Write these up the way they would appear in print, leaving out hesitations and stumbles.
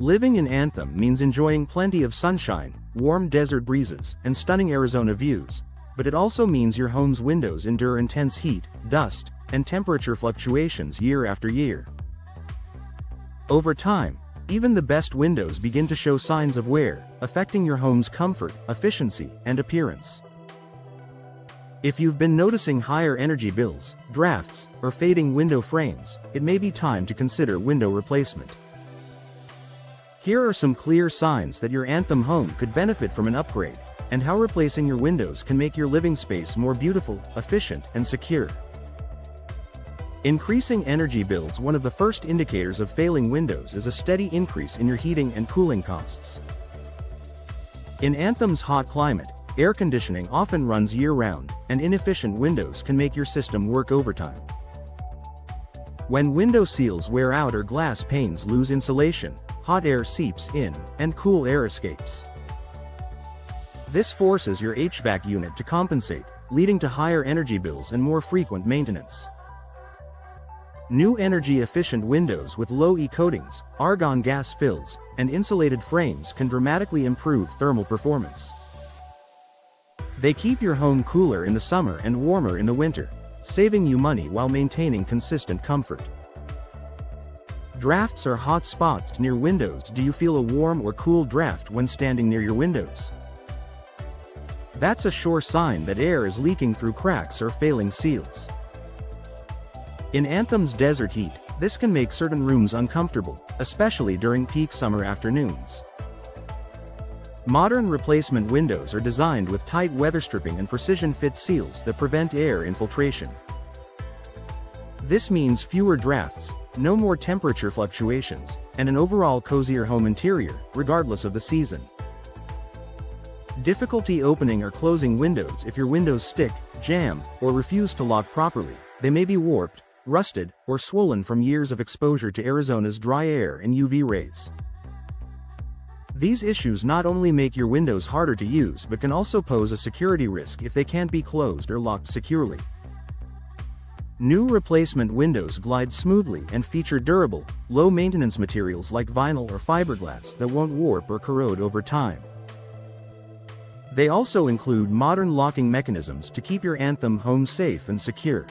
Living in Anthem means enjoying plenty of sunshine, warm desert breezes, and stunning Arizona views, but it also means your home's windows endure intense heat, dust, and temperature fluctuations year after year. Over time, even the best windows begin to show signs of wear, affecting your home's comfort, efficiency, and appearance. If you've been noticing higher energy bills, drafts, or fading window frames, it may be time to consider window replacement. Here are some clear signs that your Anthem home could benefit from an upgrade, and how replacing your windows can make your living space more beautiful, efficient, and secure. Increasing energy bills. One of the first indicators of failing windows is a steady increase in your heating and cooling costs. In Anthem's hot climate, air conditioning often runs year-round, and inefficient windows can make your system work overtime. When window seals wear out or glass panes lose insulation, hot air seeps in, and cool air escapes. This forces your HVAC unit to compensate, leading to higher energy bills and more frequent maintenance. New energy-efficient windows with low E coatings, argon gas fills, and insulated frames can dramatically improve thermal performance. They keep your home cooler in the summer and warmer in the winter, saving you money while maintaining consistent comfort. Drafts are hot spots near windows. Do you feel a warm or cool draft when standing near your windows? That's a sure sign that air is leaking through cracks or failing seals. In Anthem's desert heat, this can make certain rooms uncomfortable, especially during peak summer afternoons. Modern replacement windows are designed with tight weather stripping and precision-fit seals that prevent air infiltration. This means fewer drafts, no more temperature fluctuations, and an overall cozier home interior, regardless of the season. Difficulty opening or closing windows. If your windows stick, jam, or refuse to lock properly, they may be warped, rusted, or swollen from years of exposure to Arizona's dry air and UV rays. These issues not only make your windows harder to use but can also pose a security risk if they can't be closed or locked securely. New replacement windows glide smoothly and feature durable, low-maintenance materials like vinyl or fiberglass that won't warp or corrode over time. They also include modern locking mechanisms to keep your Anthem home safe and secure.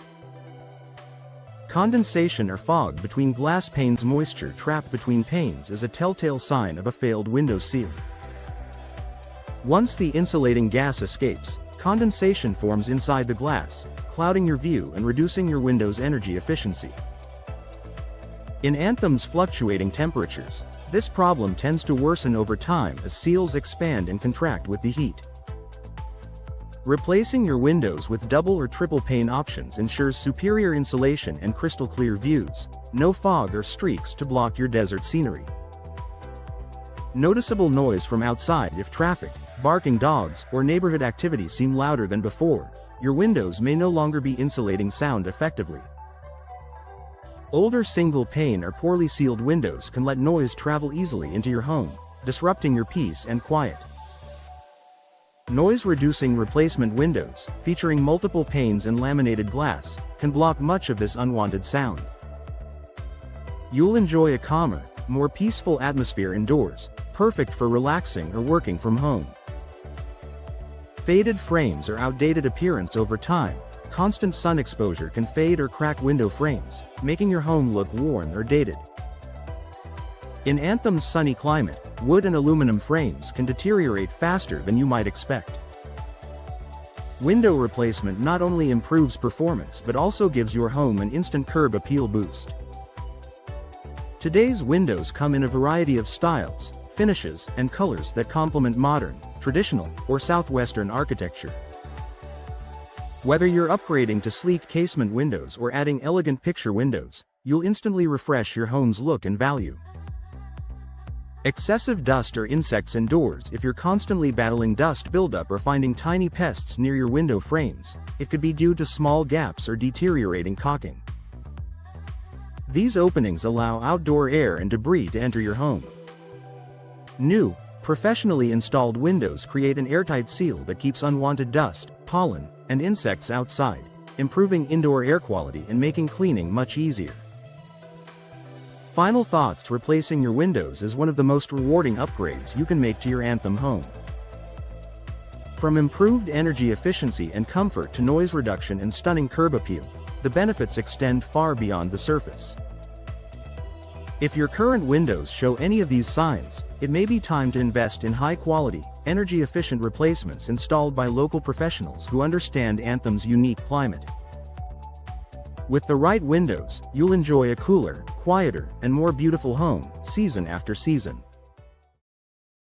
Condensation or fog between glass panes. Moisture trapped between panes is a telltale sign of a failed window seal. Once the insulating gas escapes, condensation forms inside the glass, clouding your view and reducing your window's energy efficiency. In Anthem's fluctuating temperatures, this problem tends to worsen over time as seals expand and contract with the heat. Replacing your windows with double or triple pane options ensures superior insulation and crystal clear views, no fog or streaks to block your desert scenery. Noticeable noise from outside. If traffic, barking dogs, or neighborhood activities seem louder than before, your windows may no longer be insulating sound effectively. Older single-pane or poorly sealed windows can let noise travel easily into your home, disrupting your peace and quiet. Noise-reducing replacement windows, featuring multiple panes and laminated glass, can block much of this unwanted sound. You'll enjoy a calmer, more peaceful atmosphere indoors, perfect for relaxing or working from home. Faded frames or outdated appearance. Over time, constant sun exposure can fade or crack window frames, making your home look worn or dated. In Anthem's sunny climate, wood and aluminum frames can deteriorate faster than you might expect. Window replacement not only improves performance but also gives your home an instant curb appeal boost. Today's windows come in a variety of styles, finishes, and colors that complement modern, traditional, or southwestern architecture. Whether you're upgrading to sleek casement windows or adding elegant picture windows, you'll instantly refresh your home's look and value. Excessive dust or insects indoors. If you're constantly battling dust buildup or finding tiny pests near your window frames, it could be due to small gaps or deteriorating caulking. These openings allow outdoor air and debris to enter your home. New, professionally installed windows create an airtight seal that keeps unwanted dust, pollen, and insects outside, improving indoor air quality and making cleaning much easier. Final thoughts: replacing your windows is one of the most rewarding upgrades you can make to your Anthem home. From improved energy efficiency and comfort to noise reduction and stunning curb appeal, the benefits extend far beyond the surface. If your current windows show any of these signs, it may be time to invest in high-quality, energy-efficient replacements installed by local professionals who understand Anthem's unique climate. With the right windows, you'll enjoy a cooler, quieter, and more beautiful home, season after season.